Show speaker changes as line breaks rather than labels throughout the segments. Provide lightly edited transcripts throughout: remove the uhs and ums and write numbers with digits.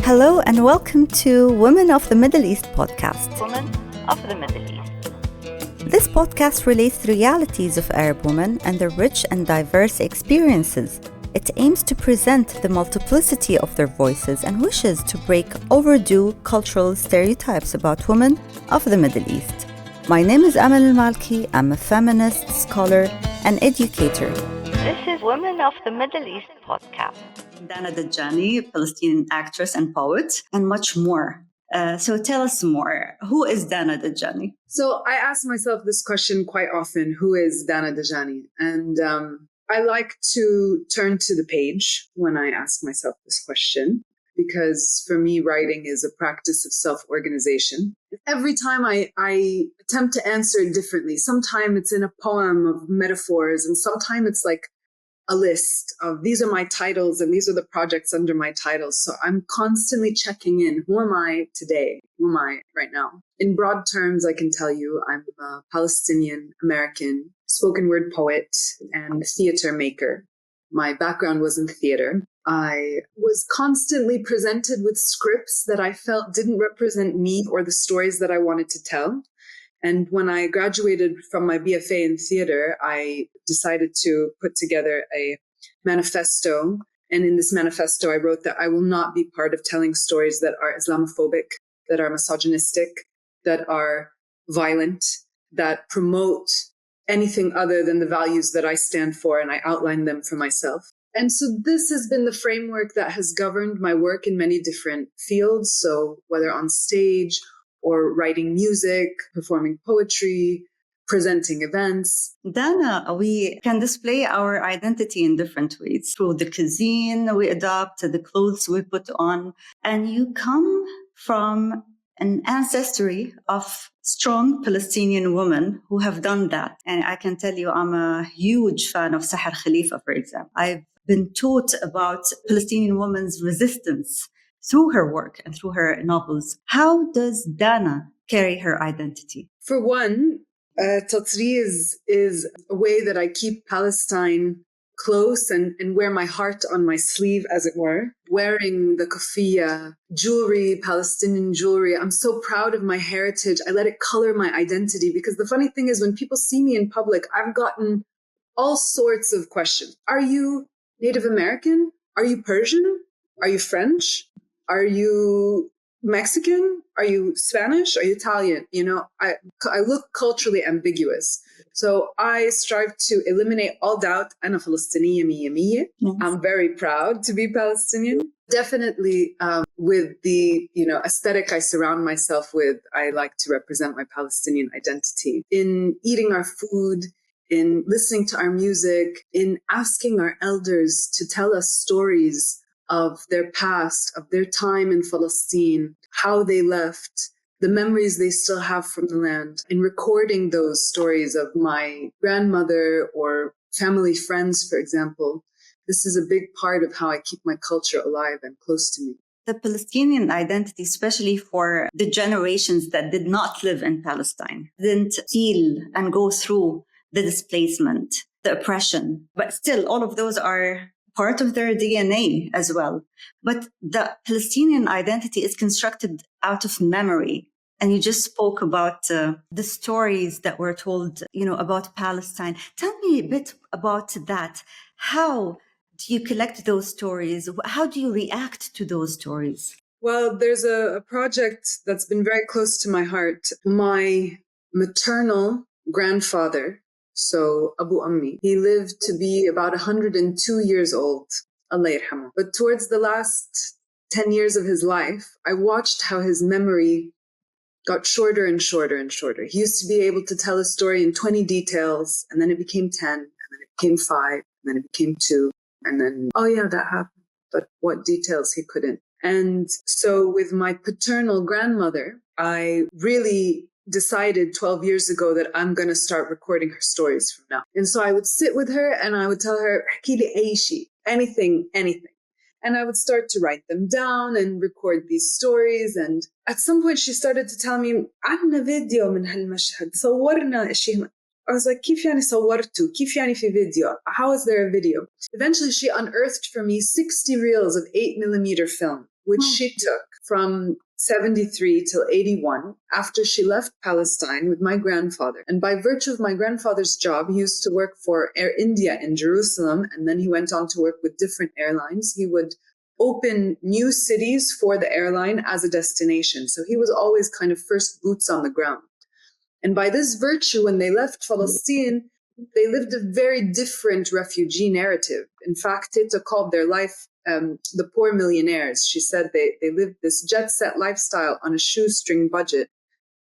Hello and welcome to Women of the Middle East podcast.
Women of the Middle East.
This podcast relates the realities of Arab women and their rich and diverse experiences. It aims to present the multiplicity of their voices and wishes to break overdue cultural stereotypes about women of the Middle East. My name is Amal Al-Malki. I'm a feminist, scholar, and educator.
This is Women of the Middle East podcast.
Dana Dajani, Palestinian actress and poet, and much more. So tell us more. Who is Dana Dajani?
So I ask myself this question quite often, who is Dana Dajani? And I like to turn to the page when I ask myself this question, because for me, writing is a practice of self-organization. Every time I attempt to answer it differently. Sometimes it's in a poem of metaphors, and sometimes it's like a list of these are my titles and these are the projects under my titles. So I'm constantly checking in. Who am I today? Who am I right now? In broad terms, I can tell you I'm a Palestinian American spoken word poet and theater maker. My background was in theater. I was constantly presented with scripts that I felt didn't represent me or the stories that I wanted to tell. And when I graduated from my BFA in theater, I decided to put together a manifesto. And in this manifesto, I wrote that I will not be part of telling stories that are Islamophobic, that are misogynistic, that are violent, that promote anything other than the values that I stand for, and I outline them for myself. And so this has been the framework that has governed my work in many different fields. So whether on stage or writing music, performing poetry, presenting events.
Dana, we can display our identity in different ways through the cuisine we adopt, the clothes we put on. And you come from an ancestry of strong Palestinian women who have done that. And I can tell you, I'm a huge fan of Sahar Khalifa, for example. I've been taught about Palestinian women's resistance through her work and through her novels. How does Dana carry her identity?
For one, Tatriz is a way that I keep Palestine close and wear my heart on my sleeve, as it were. Wearing the kafiyah, jewelry, Palestinian jewelry. I'm so proud of my heritage. I let it color my identity, because the funny thing is when people see me in public, I've gotten all sorts of questions. Are you Native American? Are you Persian? Are you French? Are you Mexican? Are you Spanish? Are you Italian? You know, I look culturally ambiguous. So I strive to eliminate all doubt. I'm a Palestinian. Yes. I'm very proud to be Palestinian. Definitely with the, aesthetic I surround myself with, I like to represent my Palestinian identity. In eating our food, in listening to our music, in asking our elders to tell us stories of their past, of their time in Palestine, how they left, the memories they still have from the land, in recording those stories of my grandmother or family friends, for example. This is a big part of how I keep my culture alive and close to me.
The Palestinian identity, especially for the generations that did not live in Palestine, didn't feel and go through the displacement, the oppression, but still all of those are part of their DNA as well. But the Palestinian identity is constructed out of memory. And you just spoke about the stories that were told, about Palestine. Tell me a bit about that. How do you collect those stories? How do you react to those stories?
Well, there's a project that's been very close to my heart. My maternal grandfather, so Abu Ammi, he lived to be about 102 years old, Allah yarhamu. But towards the last 10 years of his life, I watched how his memory got shorter and shorter and shorter. He used to be able to tell a story in 20 details, and then it became 10, and then it became 5, and then it became 2, and then, oh yeah, that happened. But what details he couldn't. And so with my paternal grandmother, I really decided 12 years ago that I'm going to start recording her stories from now. And so I would sit with her and I would tell her, anything. And I would start to write them down and record these stories. And at some point she started to tell me, عندنا فيديو من هالمشهد صورنا الشيء. I was like, كيف يعني صورتوا? كيف يعني في فيديو? How is there a video? Eventually she unearthed for me 60 reels of 8mm film. which she took from 73 till 81 after she left Palestine with my grandfather. And by virtue of my grandfather's job, he used to work for Air India in Jerusalem, and then he went on to work with different airlines. He would open new cities for the airline as a destination. So he was always kind of first boots on the ground. And by this virtue, when they left Palestine, they lived a very different refugee narrative. In fact, Tita called their life the poor millionaires. She said they lived this jet set lifestyle on a shoestring budget,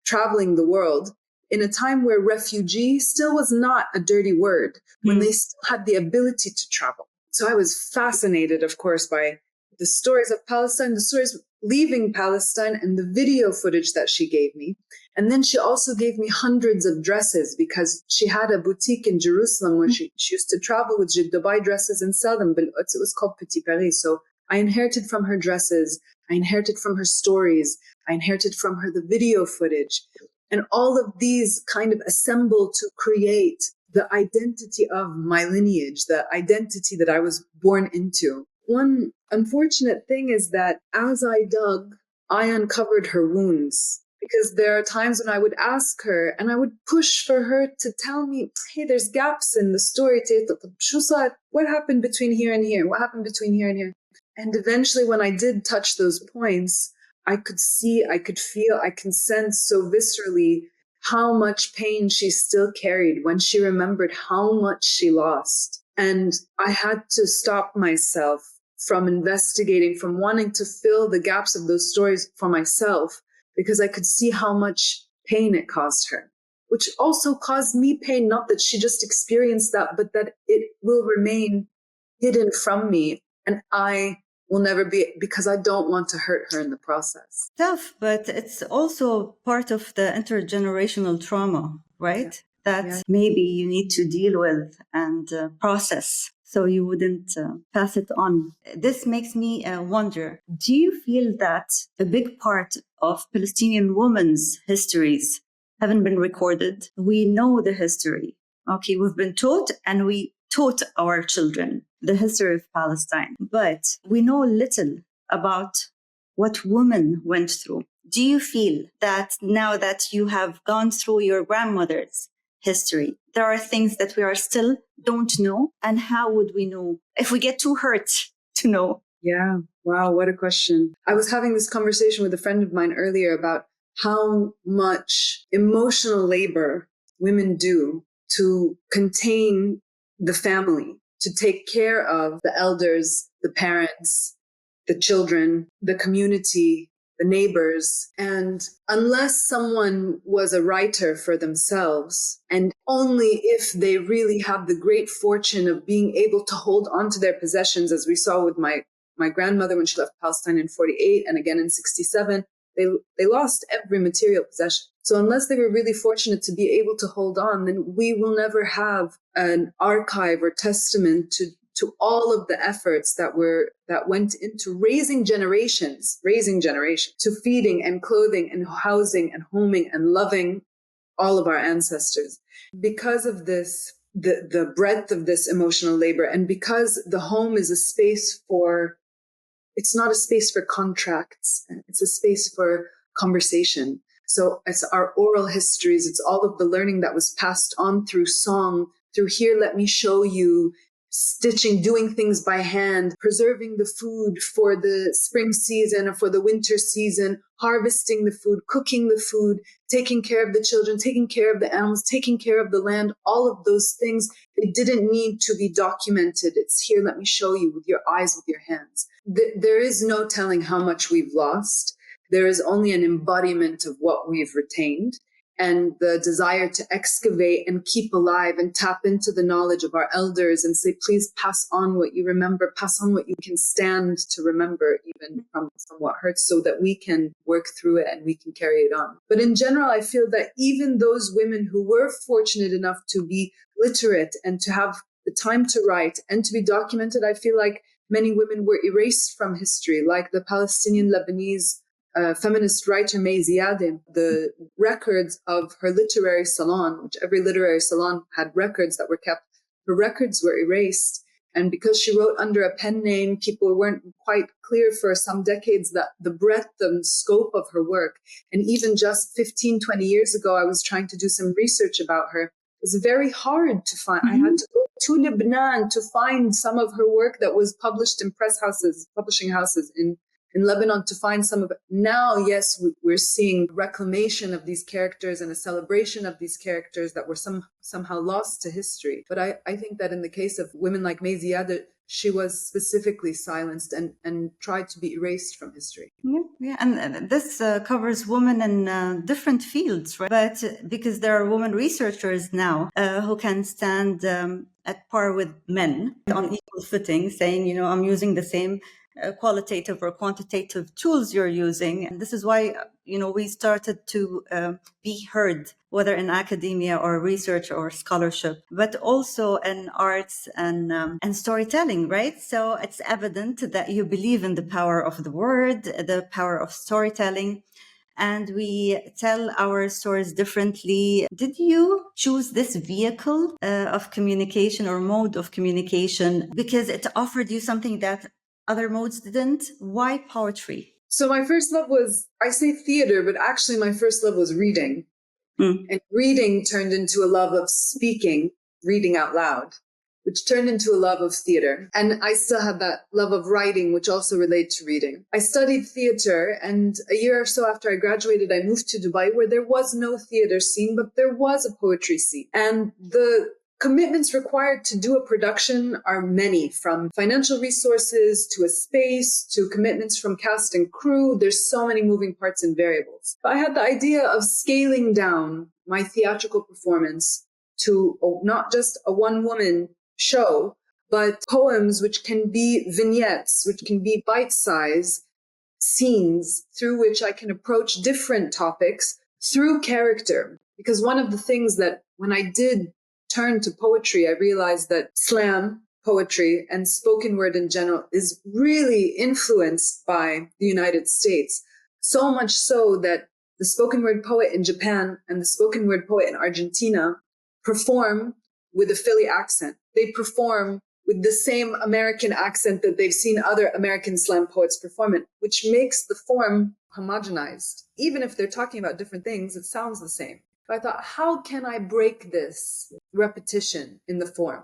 traveling the world in a time where refugee still was not a dirty word, when they still had the ability to travel. So I was fascinated, of course, by the stories of Palestine, the stories leaving Palestine, and the video footage that she gave me. And then she also gave me hundreds of dresses because she had a boutique in Jerusalem where she used to travel with Dubai dresses and sell them. But it was called Petit Paris. So I inherited from her dresses. I inherited from her stories. I inherited from her the video footage. And all of these kind of assemble to create the identity of my lineage, the identity that I was born into. One unfortunate thing is that as I dug, I uncovered her wounds. Because there are times when I would ask her and I would push for her to tell me, hey, there's gaps in the story. What happened between here and here? What happened between here and here? And eventually when I did touch those points, I could see, I could feel, I can sense so viscerally how much pain she still carried when she remembered how much she lost. And I had to stop myself from investigating, from wanting to fill the gaps of those stories for myself, because I could see how much pain it caused her, which also caused me pain, not that she just experienced that, but that it will remain hidden from me. And I will never be, because I don't want to hurt her in the process.
Tough, but it's also part of the intergenerational trauma, right? That maybe you need to deal with and process, so you wouldn't pass it on. This makes me wonder, do you feel that a big part of Palestinian women's histories haven't been recorded? We know the history. Okay, we've been taught and we taught our children the history of Palestine, but we know little about what women went through. Do you feel that now that you have gone through your grandmother's history, there are things that we are still don't know? And how would we know if we get too hurt to know?
Yeah. Wow. What a question. I was having this conversation with a friend of mine earlier about how much emotional labor women do to contain the family, to take care of the elders, the parents, the children, the community, the neighbors. And unless someone was a writer for themselves, and only if they really have the great fortune of being able to hold on to their possessions, as we saw with my grandmother when she left Palestine in 48 and again in 67, they lost every material possession. So unless they were really fortunate to be able to hold on, then we will never have an archive or testament to all of the efforts that went into raising generations, to feeding and clothing and housing and homing and loving all of our ancestors. Because of this, the breadth of this emotional labor, and because the home is a space for, it's not a space for contracts, it's a space for conversation. So it's our oral histories, it's all of the learning that was passed on through song, through here, let me show you, stitching, doing things by hand, preserving the food for the spring season or for the winter season, harvesting the food, cooking the food, taking care of the children, taking care of the animals, taking care of the land, all of those things, they didn't need to be documented. It's here, let me show you with your eyes, with your hands. There is no telling how much we've lost. There is only an embodiment of what we've retained, and the desire to excavate and keep alive and tap into the knowledge of our elders and say, please pass on what you remember, pass on what you can stand to remember, even from what hurts, so that we can work through it and we can carry it on. But in general, I feel that even those women who were fortunate enough to be literate and to have the time to write and to be documented, I feel like many women were erased from history, like the Palestinian Lebanese feminist writer May Ziadeh. The records of her literary salon, which every literary salon had records that were kept, her records were erased. And because she wrote under a pen name, people weren't quite clear for some decades that the breadth and scope of her work. And even just 15, 20 years ago, I was trying to do some research about her. It was very hard to find. I had to go to Lebanon to find some of her work that was published in publishing houses in Lebanon, to find some of it. Now, yes, we're seeing reclamation of these characters and a celebration of these characters that were somehow lost to history. But I think that in the case of women like May Ziad, she was specifically silenced and tried to be erased from history.
Yeah. And this covers women in different fields, right? But because there are women researchers now who can stand at par with men on equal footing, saying, I'm using the same qualitative or quantitative tools you're using. And this is why, we started to be heard, whether in academia or research or scholarship, but also in arts and storytelling, right? So it's evident that you believe in the power of the word, the power of storytelling, and we tell our stories differently. Did you choose this vehicle of communication or mode of communication because it offered you something that other modes didn't? Why poetry?
So my first love was, I say theater, but actually my first love was reading. And reading turned into a love of speaking, reading out loud, which turned into a love of theater. And I still had that love of writing, which also related to reading. I studied theater, and a year or so after I graduated, I moved to Dubai, where there was no theater scene, but there was a poetry scene. And the commitments required to do a production are many, from financial resources to a space to commitments from cast and crew. There's so many moving parts and variables. But I had the idea of scaling down my theatrical performance to not just a one-woman show, but poems which can be vignettes, which can be bite-sized scenes through which I can approach different topics through character. Because one of the things that when I did turn to poetry, I realized that slam poetry and spoken word in general is really influenced by the United States. So much so that the spoken word poet in Japan and the spoken word poet in Argentina perform with a Philly accent. They perform with the same American accent that they've seen other American slam poets perform in, which makes the form homogenized. Even if they're talking about different things, it sounds the same. So I thought, how can I break this repetition in the form?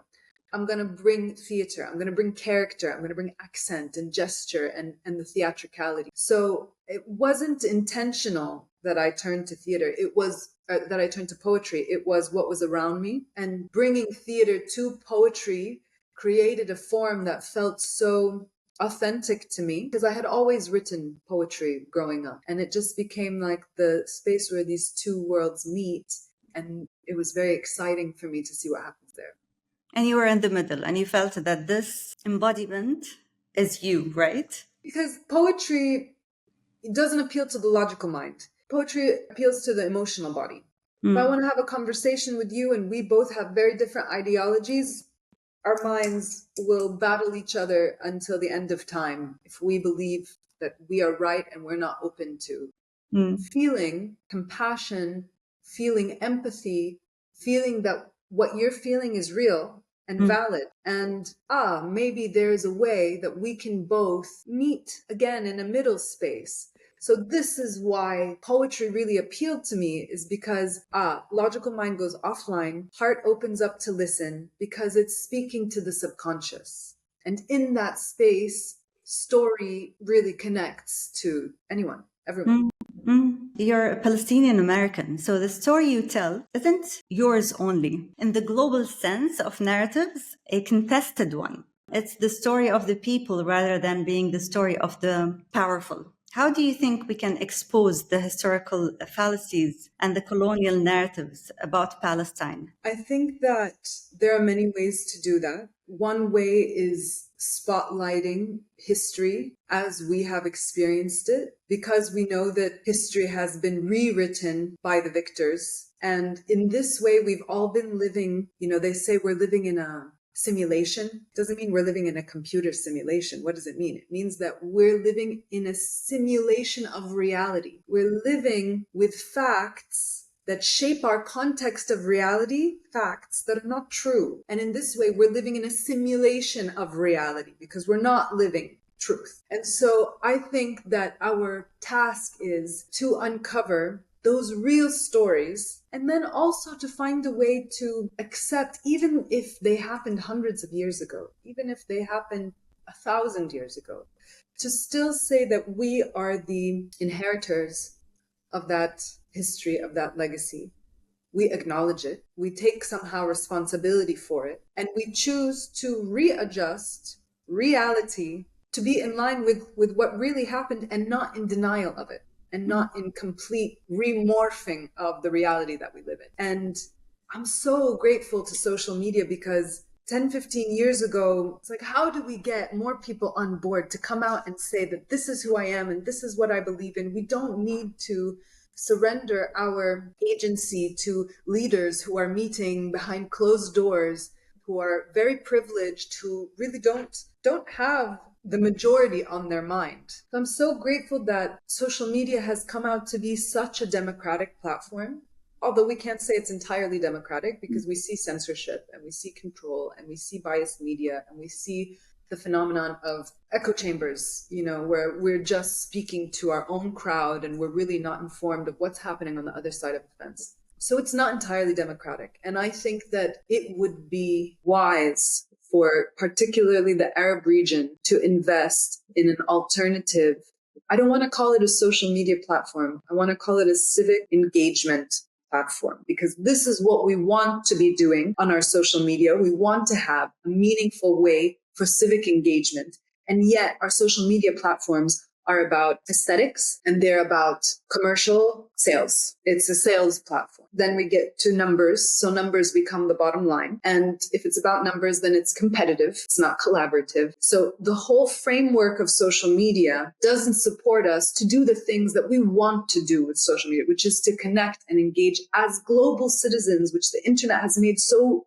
I'm going to bring theater. I'm going to bring character. I'm going to bring accent and gesture and the theatricality. So it wasn't intentional that I turned to theater. It was that I turned to poetry. It was what was around me. And bringing theater to poetry created a form that felt so authentic to me, because I had always written poetry growing up, and it just became like the space where these two worlds meet, and it was very exciting for me to see what happens there.
And you were in the middle, and you felt that this embodiment is you, right?
Because poetry, it doesn't appeal to the logical mind. Poetry appeals to the emotional body. If I want to have a conversation with you and we both have very different ideologies, our minds will battle each other until the end of time if we believe that we are right and we're not open to feeling compassion, feeling empathy, feeling that what you're feeling is real and valid. And maybe there's a way that we can both meet again in a middle space. So this is why poetry really appealed to me, is because logical mind goes offline, heart opens up to listen, because it's speaking to the subconscious. And in that space, story really connects to anyone, everyone.
You're a Palestinian American, so the story you tell isn't yours only. In the global sense of narratives, a contested one. It's the story of the people rather than being the story of the powerful. How do you think we can expose the historical fallacies and the colonial narratives about Palestine?
I think that there are many ways to do that. One way is spotlighting history as we have experienced it, because we know that history has been rewritten by the victors. And in this way, we've all been living, they say we're living in a simulation. Doesn't mean we're living in a computer simulation. What does it mean? It means that we're living in a simulation of reality. We're living with facts that shape our context of reality, facts that are not true. And in this way, we're living in a simulation of reality because we're not living truth. And so I think that our task is to uncover those real stories, and then also to find a way to accept, even if they happened hundreds of years ago, even if they happened 1,000 years ago, to still say that we are the inheritors of that history, of that legacy. We acknowledge it, we take somehow responsibility for it, and we choose to readjust reality to be in line with what really happened and not in denial of it, and not in complete remorphing of the reality that we live in. And I'm so grateful to social media because 10, 15 years ago, it's like, how do we get more people on board to come out and say that this is who I am and this is what I believe in? We don't need to surrender our agency to leaders who are meeting behind closed doors, who are very privileged, who really don't have the majority on their mind. So I'm so grateful that social media has come out to be such a democratic platform, although we can't say it's entirely democratic because we see censorship and we see control and we see biased media and we see the phenomenon of echo chambers, where we're just speaking to our own crowd and we're really not informed of what's happening on the other side of the fence. So it's not entirely democratic. And I think that it would be wise for particularly the Arab region to invest in an alternative. I don't want to call it a social media platform. I want to call it a civic engagement platform, because this is what we want to be doing on our social media. We want to have a meaningful way for civic engagement. And yet our social media platforms are about aesthetics and they're about commercial sales. It's a sales platform. Then we get to numbers. So numbers become the bottom line. And if it's about numbers, then it's competitive. It's not collaborative. So the whole framework of social media doesn't support us to do the things that we want to do with social media, which is to connect and engage as global citizens, which the internet has made so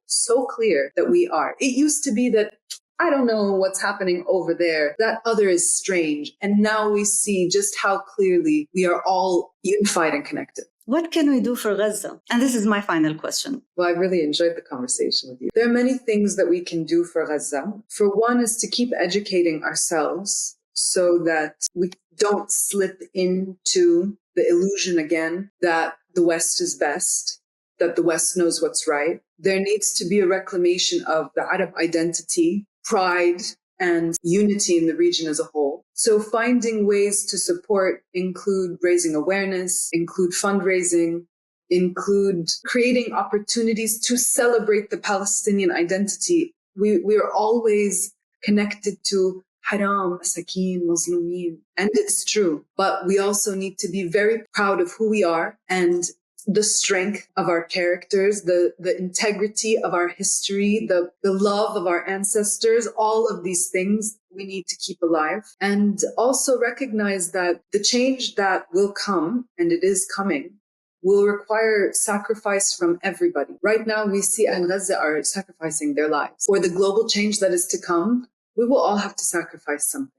clear that we are. It used to be that I don't know what's happening over there. That other is strange. And now we see just how clearly we are all unified and connected.
What can we do for Gaza? And this is my final question.
Well, I really enjoyed the conversation with you. There are many things that we can do for Gaza. For one is to keep educating ourselves so that we don't slip into the illusion again that the West is best, that the West knows what's right. There needs to be a reclamation of the Arab identity, pride, and unity in the region as a whole. So finding ways to support include raising awareness, include fundraising, include creating opportunities to celebrate the Palestinian identity. We are always connected to haram, masakin, mazlumin, and it's true. But we also need to be very proud of who we are and the strength of our characters, the integrity of our history, the love of our ancestors, all of these things we need to keep alive. And also recognize that the change that will come, and it is coming, will require sacrifice from everybody. Right now, we see Gaza are sacrificing their lives. For the global change that is to come, we will all have to sacrifice something.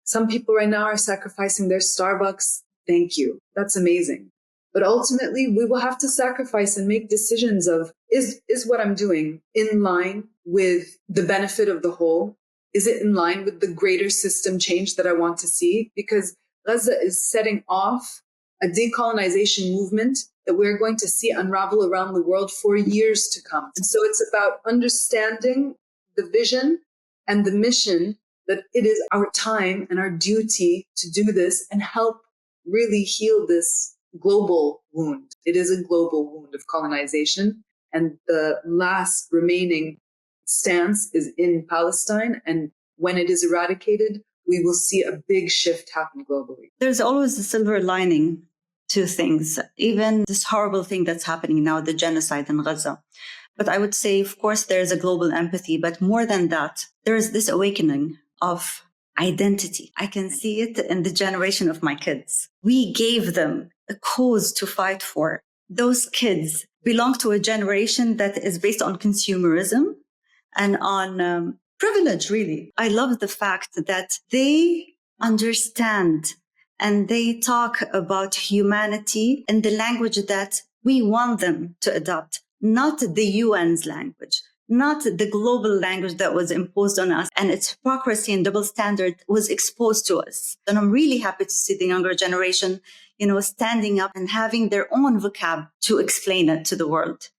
Some people right now are sacrificing their Starbucks. Thank you. That's amazing. But ultimately, we will have to sacrifice and make decisions of, is what I'm doing in line with the benefit of the whole? Is it in line with the greater system change that I want to see? Because Gaza is setting off a decolonization movement that we're going to see unravel around the world for years to come. And so it's about understanding the vision and the mission that it is our time and our duty to do this and help really heal this global wound. It is a global wound of colonization, and the last remaining stance is in Palestine. And when it is eradicated, we will see a big shift happen globally.
There's always a silver lining to things, even this horrible thing that's happening now, the genocide in Gaza. But I would say, of course, there's a global empathy, but more than that, there is this awakening of identity. I can see it in the generation of my kids. We gave them a cause to fight for. Those kids belong to a generation that is based on consumerism and on privilege, really. I love the fact that they understand and they talk about humanity in the language that We want them to adopt not the UN's language, not the global language that was imposed on us, and its hypocrisy and double standard was exposed to us. And I'm really happy to see the younger generation, standing up and having their own vocab to explain it to the world.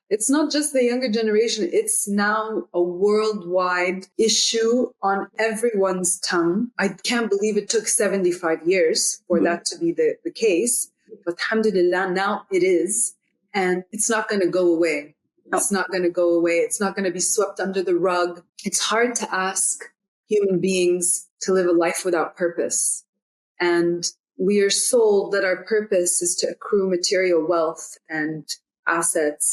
It's not just the younger generation. It's now a worldwide issue on everyone's tongue. I can't believe it took 75 years for that to be the case. But alhamdulillah, now it is. And it's not going to go away. It's not going to go away. It's not going to be swept under the rug. It's hard to ask human beings to live a life without purpose. And we are sold that our purpose is to accrue material wealth and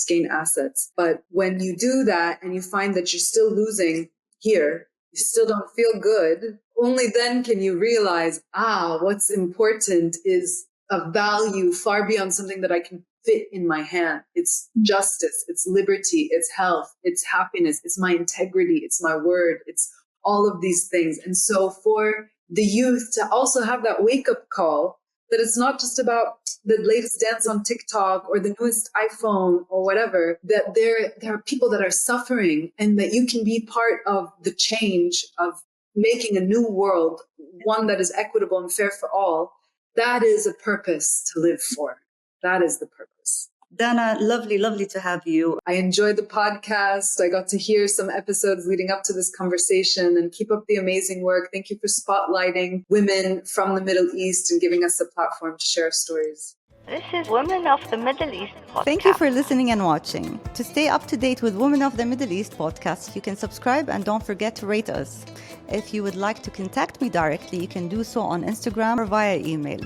gain assets. But when you do that and you find that you're still losing here, you still don't feel good, only then can you realize, what's important is a value far beyond something that I can fit in my hand. It's justice, it's liberty, it's health, it's happiness, it's my integrity, it's my word, it's all of these things. And so for the youth to also have that wake-up call that it's not just about the latest dance on TikTok or the newest iPhone or whatever, that there are people that are suffering and that you can be part of the change of making a new world, one that is equitable and fair for all. That is a purpose to live for. That is the purpose.
Dana, lovely to have you.
I enjoyed the podcast. I got to hear some episodes leading up to this conversation, and keep up the amazing work. Thank you for spotlighting women from the Middle East and giving us a platform to share our stories.
This is Women of the Middle East podcast.
Thank you for listening and watching. To stay up to date with Women of the Middle East podcast, you can subscribe and don't forget to rate us. If you would like to contact me directly, you can do so on Instagram or via email.